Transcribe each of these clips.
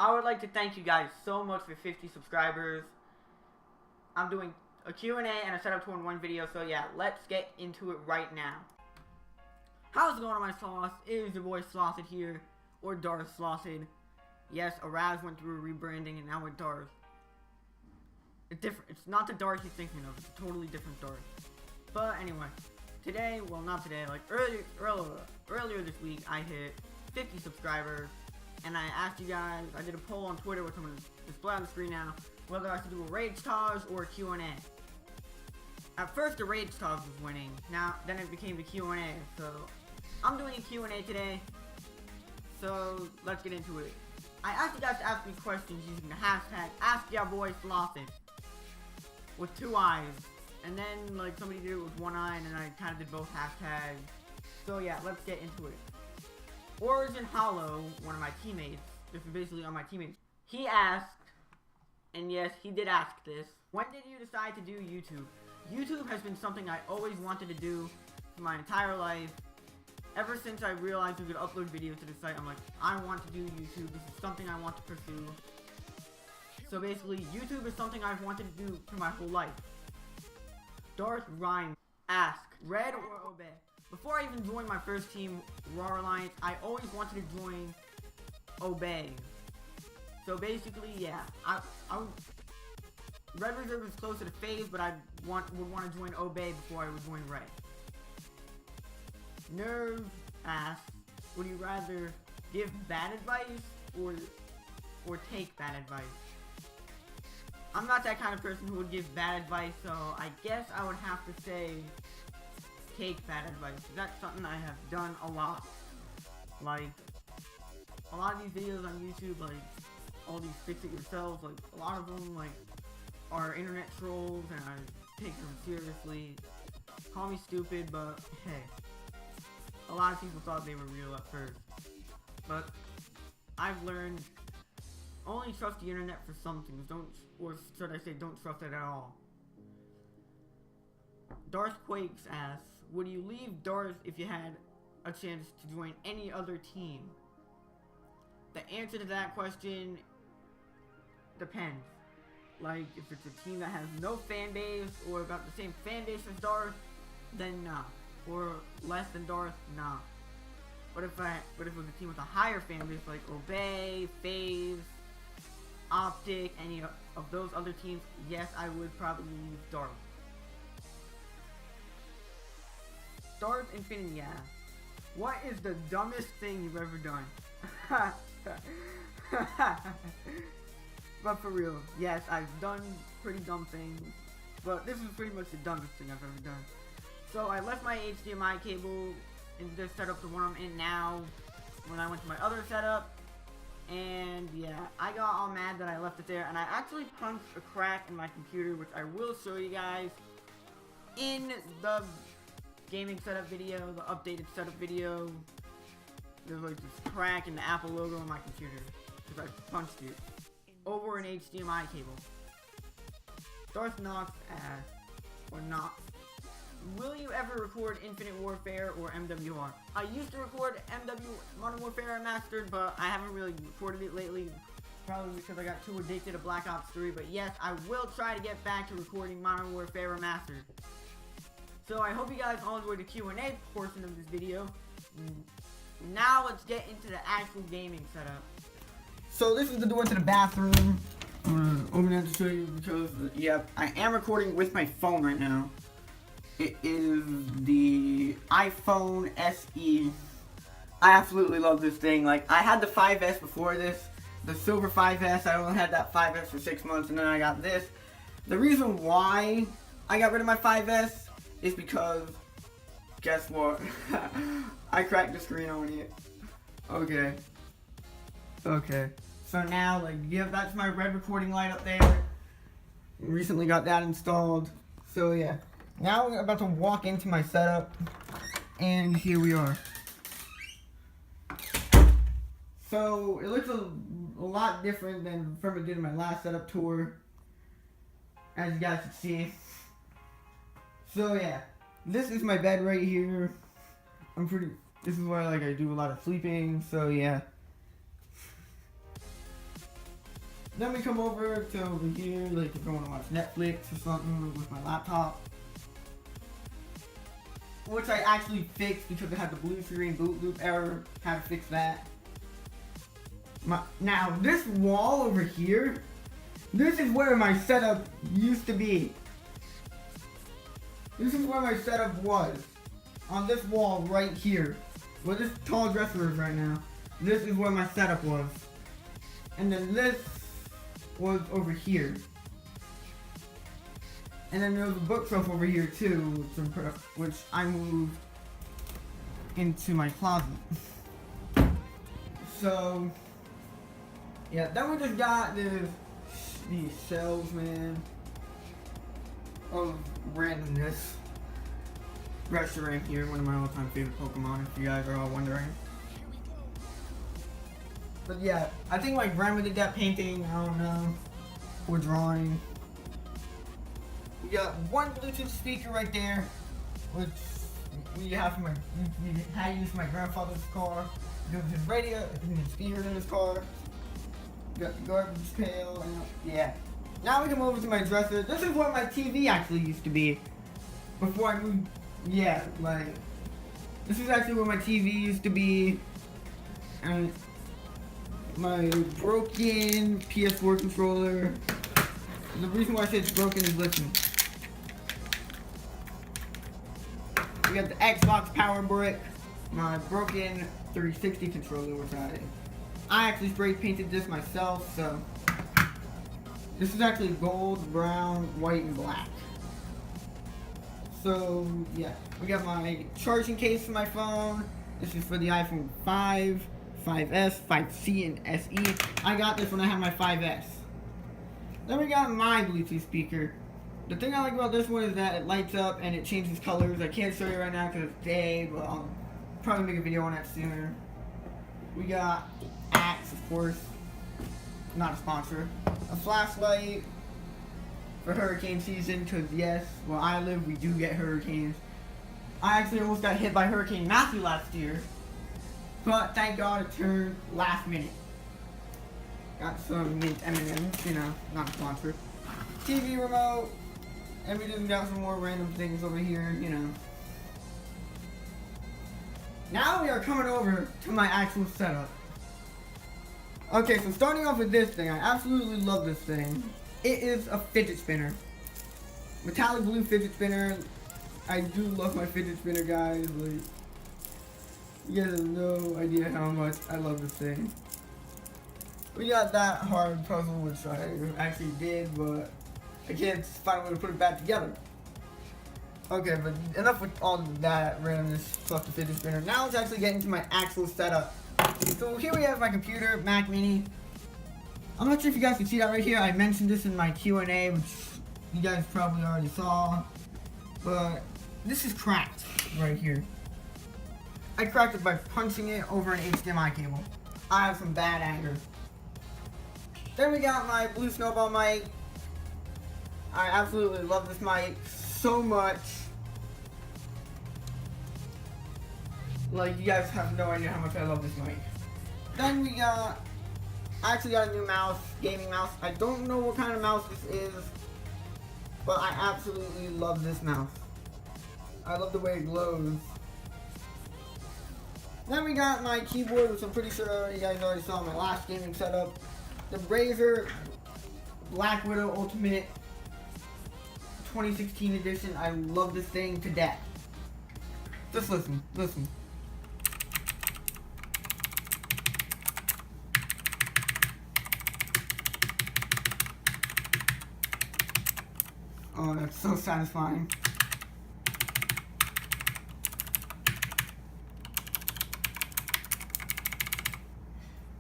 I would like to thank you guys so much for 50 subscribers. I'm doing a Q&A and a setup tour in one video, so yeah, let's get into it right now. How's it going on, my sloths? It is your boy Slothod here, or Darth Slothod. Yes, Araz went through a rebranding and now we're Darth. It's different. It's not the Darth you're thinking of. It's a totally different Darth. But anyway, today, well not today, like earlier this week, I hit 50 subscribers. And I asked you guys, I did a poll on Twitter, which I'm going to display on the screen now, whether I should do a Rage Taj or a Q&A. At first, the Rage Taj was winning. Now, then it became the Q&A. So, I'm doing a Q&A today. So, let's get into it. I asked you guys to ask me questions using the hashtag AskYaBoySlothod with 2 eyes. And then, like, somebody did it with 1 eye, and then I kind of did both hashtags. So, yeah, let's get into it. Origin Hollow, one of my teammates, this is basically on my teammates, he asked, and yes, he did ask this, when did you decide to do YouTube? YouTube has been something I always wanted to do for my entire life. Ever since I realized you could upload videos to the site, I'm like, I want to do YouTube. This is something I want to pursue. So basically, YouTube is something I've wanted to do for my whole life. Darth Rhyme asked, Red or Obey? Before I even joined my first team, Raw Alliance, I always wanted to join Obey. So basically, yeah, Red Reserve is closer to FaZe, but I would want to join Obey before I would join Red. Nerve asks, would you rather give bad advice or take bad advice? I'm not that kind of person who would give bad advice, so I guess I would have to say take bad advice. That's something I have done a lot. Like, a lot of these videos on YouTube, like, all these fix it yourself, like, a lot of them, like, are internet trolls, and I take them seriously. Call me stupid, but, hey. A lot of people thought they were real at first. But, I've learned, only trust the internet for some things, or should I say, don't trust it at all. Darth Quakes asks, would you leave Darth if you had a chance to join any other team? The answer to that question depends. Like, if it's a team that has no fan base or about the same fan base as Darth, then nah. Or less than Darth, nah. But if it was a team with a higher fan base like Obey, FaZe, Optic, any of those other teams, yes, I would probably leave Darth. Darth Infinity asks, what is the dumbest thing you've ever done? But for real, yes, I've done pretty dumb things, but this is pretty much the dumbest thing I've ever done. So I left my HDMI cable in this setup, the one I'm in now, when I went to my other setup, and yeah, I got all mad that I left it there, and I actually punched a crack in my computer, which I will show you guys in the gaming setup video, the updated setup video. There's like this crack in the Apple logo on my computer because I punched it over an HDMI cable. Darth Knox asks, or Knox, will you ever record Infinite Warfare or MWR? I used to record Modern Warfare Remastered, but I haven't really recorded it lately, probably because I got too addicted to Black Ops 3, but yes, I will try to get back to recording Modern Warfare Remastered. So I hope you guys all enjoyed the Q&A portion of this video. Now let's get into the actual gaming setup. So this is the door to the bathroom. I'm gonna open it to show you because, yep, I am recording with my phone right now. It is the iPhone SE. I absolutely love this thing. Like, I had the 5S before this, the silver 5S. I only had that 5S for 6 months, and then I got this. The reason why I got rid of my 5S is because, guess what? I cracked the screen on it. Okay. So now, like, yeah, that's my red recording light up there. Recently got that installed. So yeah. Now I'm about to walk into my setup, and here we are. So it looks a lot different than from it did in my last setup tour, as you guys can see. So yeah, this is my bed right here. This is where like I do a lot of sleeping, so yeah. Then we come over to over here, like if I want to watch Netflix or something with my laptop. Which I actually fixed because it had the blue screen boot loop error. Had to fix that. Now, this wall over here, this is where my setup used to be. This is where my setup was. On this wall right here. Where this tall dresser is right now. This is where my setup was. And then this was over here. And then there was a bookshelf over here too, which I moved into my closet. So, yeah, then we just got these shelves, man, of randomness. Reshiram here, one of my all-time favorite Pokemon, if you guys are all wondering. But yeah, I think my grandma did that painting, I don't know, or drawing. We got one Bluetooth speaker right there, which we have from we had used my grandfather's car. There was his radio, his speakers in his car. We got the garbage pail, and yeah. Now we come over to my dresser. This is where my TV actually used to be before I moved. Yeah, like this is actually where my TV used to be, and my broken PS4 controller. The reason why I say it's broken is listen. We got the Xbox Power Brick, my broken 360 controller, which I actually spray painted this myself. So this is actually gold, brown, white, and black. So yeah, we got my charging case for my phone. This is for the iPhone 5, 5S, 5C, and SE. I got this when I had my 5S. Then we got my Bluetooth speaker. The thing I like about this one is that it lights up and it changes colors. I can't show you right now because it's day, but I'll probably make a video on that sooner. We got Axe, of course. Not a sponsor. A flashlight for hurricane season because yes, where I live we do get hurricanes. I actually almost got hit by Hurricane Matthew last year, but thank God it turned last minute. Got some mint M&M's, you know, not a sponsor. TV remote, and we just got some more random things over here, you know. Now we are coming over to my actual setup. Okay, so starting off with this thing, I absolutely love this thing. It is a fidget spinner. Metallic blue fidget spinner. I do love my fidget spinner, guys. Like, you guys have no idea how much I love this thing. We got that hard puzzle, which I actually did, but I can't find a way to put it back together. Okay, but enough with all that randomness, fuck the fidget spinner. Now let's actually get into my actual setup. So here we have my computer, Mac Mini. I'm not sure if you guys can see that right here. I mentioned this in my Q&A, which you guys probably already saw. But this is cracked right here. I cracked it by punching it over an HDMI cable. I have some bad anger. Then we got my blue snowball mic. I absolutely love this mic so much. Like, you guys have no idea how much I love this mic. Then we got, I actually got a new mouse, gaming mouse. I don't know what kind of mouse this is, but I absolutely love this mouse. I love the way it glows. Then we got my keyboard, which I'm pretty sure you guys already saw in my last gaming setup. The Razer Black Widow Ultimate 2016 edition. I love this thing to death. Just listen, listen. Oh, that's so satisfying.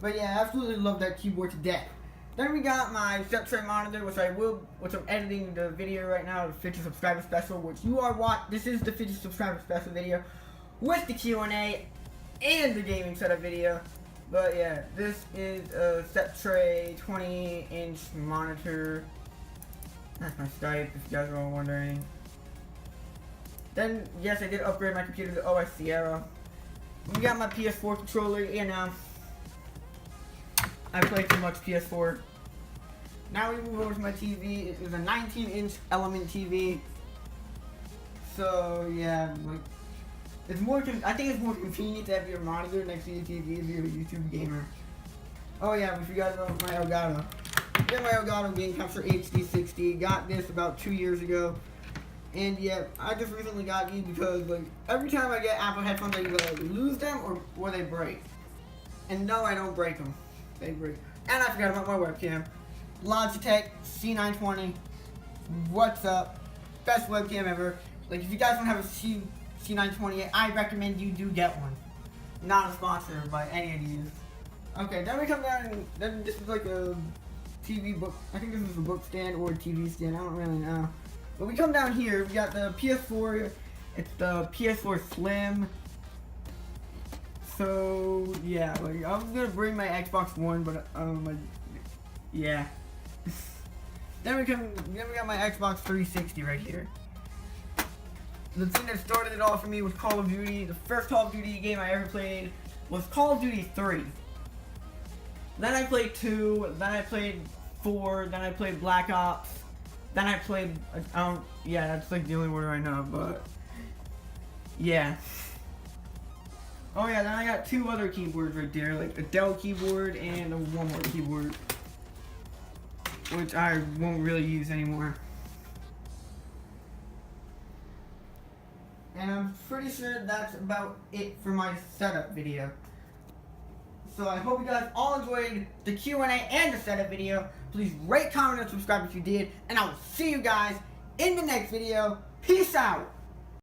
But yeah, I absolutely love that keyboard to death. Then we got my step tray monitor, which I'm editing the video right now, the 50 subscriber special, which you are watching. This is the 50 subscriber special video with the Q&A and the gaming setup video. But yeah, this is a step tray 20-inch monitor. That's my Skype, if you guys are all wondering. Then, yes, I did upgrade my computer to OS Sierra. We got my PS4 controller, you know. I play too much PS4. Now we move over to my TV. It is a 19-inch Element TV. So yeah, like it's more. I think it's more convenient to have your monitor next to your TV if you're a YouTube gamer. Oh yeah, we forgot about my Elgato. Yeah, my Elgato Game Capture HD 60. Got this about 2 years ago. And yeah, I just recently got these because like every time I get Apple headphones, I either lose them or they break. And no, I don't break them. They break. And I forgot about my webcam. Logitech C920. What's up? Best webcam ever. Like if you guys don't have a C920, I recommend you do get one. Not a sponsor by any of these. Okay, then we come down and then this is like a TV book. I think this is a book stand or a TV stand. I don't really know. But we come down here, we got the PS4, it's the PS4 Slim. So, yeah, like, I was gonna bring my Xbox One, but, yeah. Then we got my Xbox 360 right here. The thing that started it all for me was Call of Duty. The first Call of Duty game I ever played was Call of Duty 3. Then I played 2, then I played 4, then I played Black Ops. Then I played, yeah, that's like the only order I know, but, yeah. Oh yeah, then I got 2 other keyboards right there, like a Dell keyboard and a Walmart keyboard, which I won't really use anymore. And I'm pretty sure that's about it for my setup video. So I hope you guys all enjoyed the Q&A and the setup video. Please rate, comment, and subscribe if you did. And I will see you guys in the next video. Peace out.